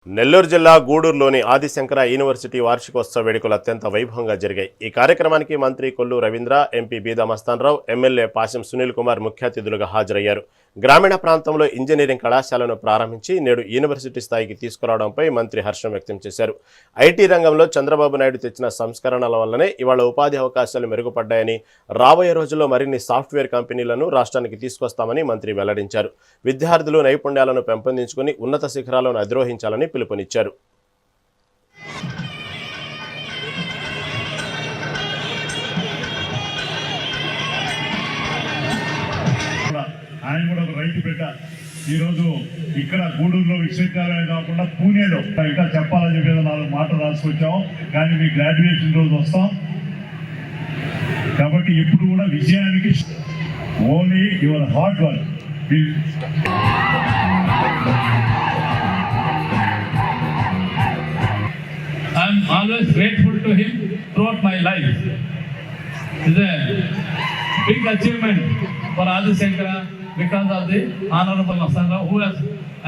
నెల్లూరు జిల్లా గూడూరులోని ఆదిశంకర యూనివర్సిటీ వార్షికోత్సవ వేడుకలు అత్యంత వైభవంగా జరిగాయి. ఈ కార్యక్రమానికి మంత్రి కొల్లు రవీంద్ర, ఎంపీ బీదా మస్తాన్రావు, ఎమ్మెల్యే పాశం సునీల్ కుమార్ ముఖ్య అతిథులుగా హాజరయ్యారు. గ్రామీణ ప్రాంతంలో ఇంజనీరింగ్ కళాశాలను ప్రారంభించి నేడు యూనివర్సిటీ స్థాయికి తీసుకురావడంపై మంత్రి హర్షం వ్యక్తం చేశారు. ఐటీ రంగంలో చంద్రబాబు నాయుడు తెచ్చిన సంస్కరణల వల్లనే ఇవాళ ఉపాధి అవకాశాలు మెరుగుపడ్డాయని, రాబోయే రోజుల్లో మరిన్ని సాఫ్ట్వేర్ కంపెనీలను రాష్ట్రానికి తీసుకొస్తామని మంత్రి వెల్లడించారు. విద్యార్థులు నైపుణ్యాలను పెంపొందించుకుని ఉన్నత శిఖరాలను అధిరోహించాలని పిలుపునిచ్చారు. ఆయన కూడా ఒక రైతు బిడ్డ. ఈరోజు ఇక్కడ గూడూరులో విశ్వవిద్యాలయం కాకుండా పూణేలో ఇంకా చెప్పాలని చెప్పేది 4 మాటలు రాసుకొచ్చాం. కానీ మీ గ్రాడ్యుయేషన్ రోజు వస్తాం కాబట్టి ఎప్పుడు కూడా విజయానికి only your hard work. I'm always grateful to him throughout my life. It's a big achievement for Adisankara because of the Honorable Mastanrao, who has,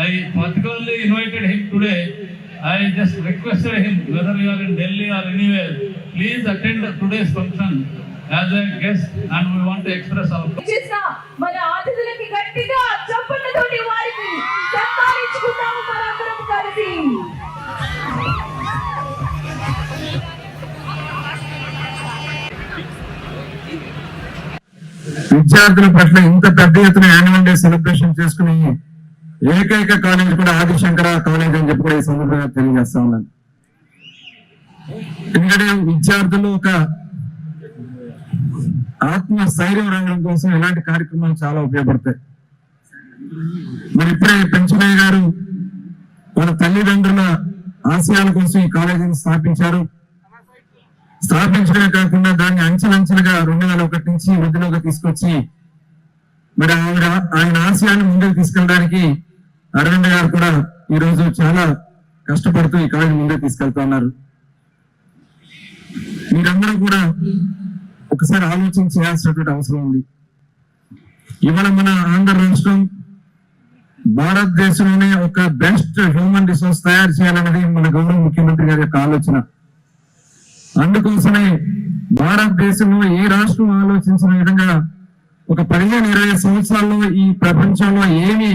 I particularly invited him today. I just requested him, whether you are in Delhi or anywhere, please attend today's function as a guest, and we want to express our మన ఆతిథులకి గట్టిగా చప్పట్లతోటి వారికి సత్కారించుకుందాము మనందరం కలిసి. విద్యార్థుల పట్ల ఇంత పెద్ద ఎత్తున యాన్యువల్ డే సెలబ్రేషన్ చేసుకుని ఏకైక కాలేజ్ కూడా ఆదిశంకర కాలేజ్ అని చెప్పి కూడా ఈ సందర్భంగా తెలియజేస్తా ఉన్నాను. ఎందుకంటే విద్యార్థులు ఒక ఆత్మ స్థైర్యం రావడం కోసం ఇలాంటి కార్యక్రమాలు చాలా ఉపయోగపడతాయి. మరి ఇప్పుడే పెంచమయ్య గారు వాళ్ళ తల్లిదండ్రుల ఆశయాల కోసం ఈ కాలేజీని స్థాపించడమే కాకుండా దాన్ని అంచెలంచెలుగా 2001 నుంచి వృద్ధిలోకి తీసుకొచ్చి మరి ఆయన ఆశయాన్ని ముందుకు తీసుకెళ్ళడానికి అరవింద్ గారు కూడా ఈ రోజు చాలా కష్టపడుతూ ఈ కాలేజీ ముందుకు తీసుకెళ్తా ఉన్నారు. మీరందరూ కూడా ఒకసారి ఆలోచన చేయాల్సినటువంటి అవసరం ఉంది. ఇవాళ మన ఆంధ్ర రాష్ట్రం భారతదేశంలోనే ఒక బెస్ట్ హ్యూమన్ రిసోర్స్ తయారు చేయాలన్నది మన గౌరవ ముఖ్యమంత్రి గారి యొక్క ఆలోచన. అందుకోసమే భారతదేశంలో ఏ రాష్ట్రం ఆలోచించిన విధంగా ఒక 15-20 సంవత్సరాల్లో ఈ ప్రపంచంలో ఏమి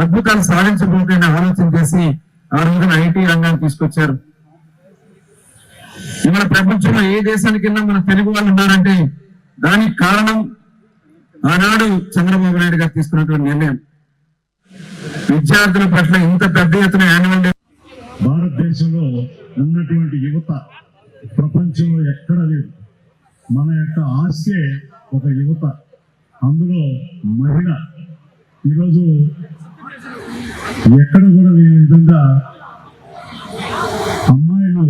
అద్భుతాలు సాధించబోతుందని ఆలోచన చేసి ఆ రోజున ఐటీ రంగాన్ని తీసుకొచ్చారు. ఇవాళ ప్రపంచంలో ఏ దేశానికైనా మన తెలుగు వాళ్ళు ఉన్నారంటే దానికి కారణం ఆనాడు చంద్రబాబు నాయుడు గారు తీసుకున్నటువంటి నిర్ణయం. విద్యార్థుల పట్ల ఇంత పెద్ద ఎత్తున యాన్యువల్ డే. భారతదేశంలో ఉన్నటువంటి యువత ప్రపంచంలో ఎక్కడ లేదు. మన యొక్క ఆశే ఒక యువత, అందులో మహిళ. ఈరోజు ఎక్కడ కూడా లేని విధంగా అమ్మాయిలు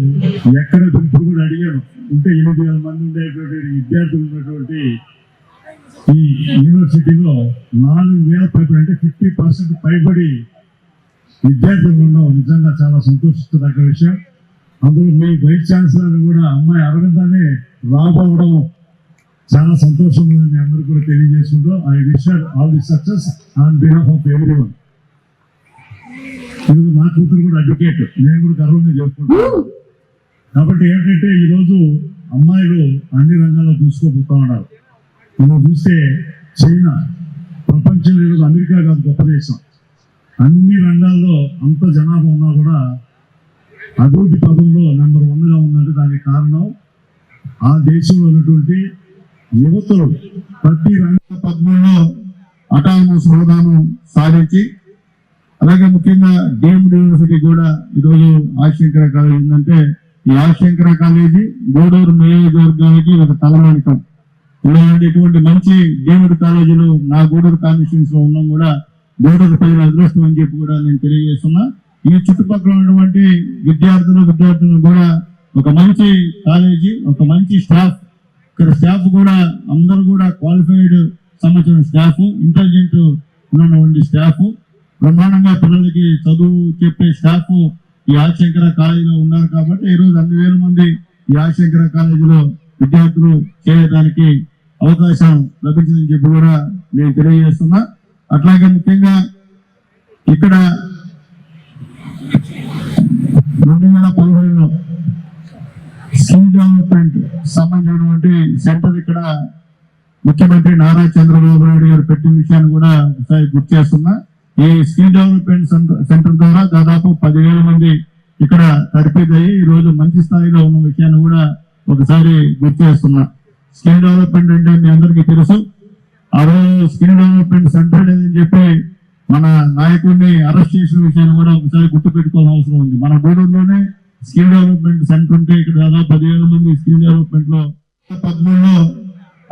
ఎక్కడ ఇప్పుడు కూడా అడిగాను ఉంటే 8,000 మంది ఉండేటువంటి విద్యార్థులు ఉన్నటువంటి ఈ యూనివర్సిటీలో 4,000 పైబడి అంటే 50% పైబడి విద్యార్థులు ఉండడం నిజంగా చాలా సంతోషించదగ్గ విషయం. అందులో మీ వైస్ ఛాన్సలర్ కూడా అమ్మాయి అరవిందానే రాబోవడం చాలా సంతోషంగా మీ అందరూ కూడా తెలియజేసుకుంటూ I wish all the success on behalf of everyone. ఈరోజు నా కూతురు కూడా అడ్వకేట్, నేను కూడా గర్వంగా చెప్పుకుంటాను. కాబట్టి ఏంటంటే ఈరోజు అమ్మాయిలు అన్ని రంగాల్లో చూసుకోబోతా ఉన్నారు. మనం చూస్తే చైనా ప్రపంచంలో ఈరోజు అమెరికా కాదు గొప్ప దేశం, అన్ని రంగాల్లో అంత జనాభా ఉన్నా కూడా అభివృద్ధి పదంలో నెంబర్ 1గా ఉందంటే దానికి కారణం ఆ దేశంలో ఉన్నటువంటి యువతులు ప్రతి రంగ పద్మంలో అటానమస్ హోదాను సాధించి, అలాగే ముఖ్యంగా డీమ్డ్ యూనివర్సిటీ కూడా ఈరోజు ఆదిశంకర కాలేజీ ఉందంటే ఈ ఆదిశంకర కాలేజీ గూడూరు నియోజకవర్గానికి ఒక తలమానికం. ఇటువంటి మంచి డీమ్డ్ కాలేజీలు నా గూడూరు కాన్స్టిట్యూన్స్ లో ఉన్నాం కూడా గూడూరు ప్రజల అదృష్టం అని చెప్పి కూడా నేను తెలియజేస్తున్నా. ఈ చుట్టుపక్కల ఉన్నటువంటి విద్యార్థులను కూడా ఒక మంచి కాలేజీ, ఒక మంచి స్టాఫ్, ఇక్కడ స్టాఫ్ కూడా అందరూ కూడా క్వాలిఫైడ్ సంబంధించిన స్టాఫ్, ఇంటెలిజెంట్ ఉన్నటువంటి స్టాఫ్, బ్రహ్మాండంగా పిల్లలకి చదువు చెప్పే స్టాఫ్ ఈ ఆదిశంకర కాలేజీలో ఉన్నారు. కాబట్టి ఈరోజు 2,000 మంది ఈ ఆదిశంకర కాలేజీలో విద్యార్థులు చేయడానికి అవకాశం లభించిందని చెప్పి కూడా నేను తెలియజేస్తున్నా. అట్లాగే ముఖ్యంగా ఇక్కడ సంబంధించినటువంటి సెంటర్ ఇక్కడ ముఖ్యమంత్రి నారా చంద్రబాబు నాయుడు గారు పెట్టిన విషయాన్ని కూడా ఒకసారి గుర్తు చేస్తున్నా. ఈ స్కిల్ డెవలప్మెంట్ సెంటర్ ద్వారా దాదాపు 10,000 మంది ఇక్కడ తరబిదయ్యి ఈ రోజు మంచి స్థాయిలో ఉన్న విషయాన్ని కూడా ఒకసారి గుర్తు చేస్తున్నా. స్కిల్ డెవలప్మెంట్ అంటే మీ అందరికీ తెలుసు. ఆ రోజు స్కిల్ డెవలప్మెంట్ సెంటర్ లేదని చెప్పి మన నాయకుడిని అరెస్ట్ చేసిన విషయాన్ని కూడా ఒకసారి గుర్తు పెట్టుకోవాల్సిన అవసరం ఉంది. మన గూడూరులోనే స్కిల్ డెవలప్మెంట్ సెంటర్ ఉంటే ఇక్కడ దాదాపు 10,000 మంది స్కిల్ డెవలప్మెంట్ లో 13లో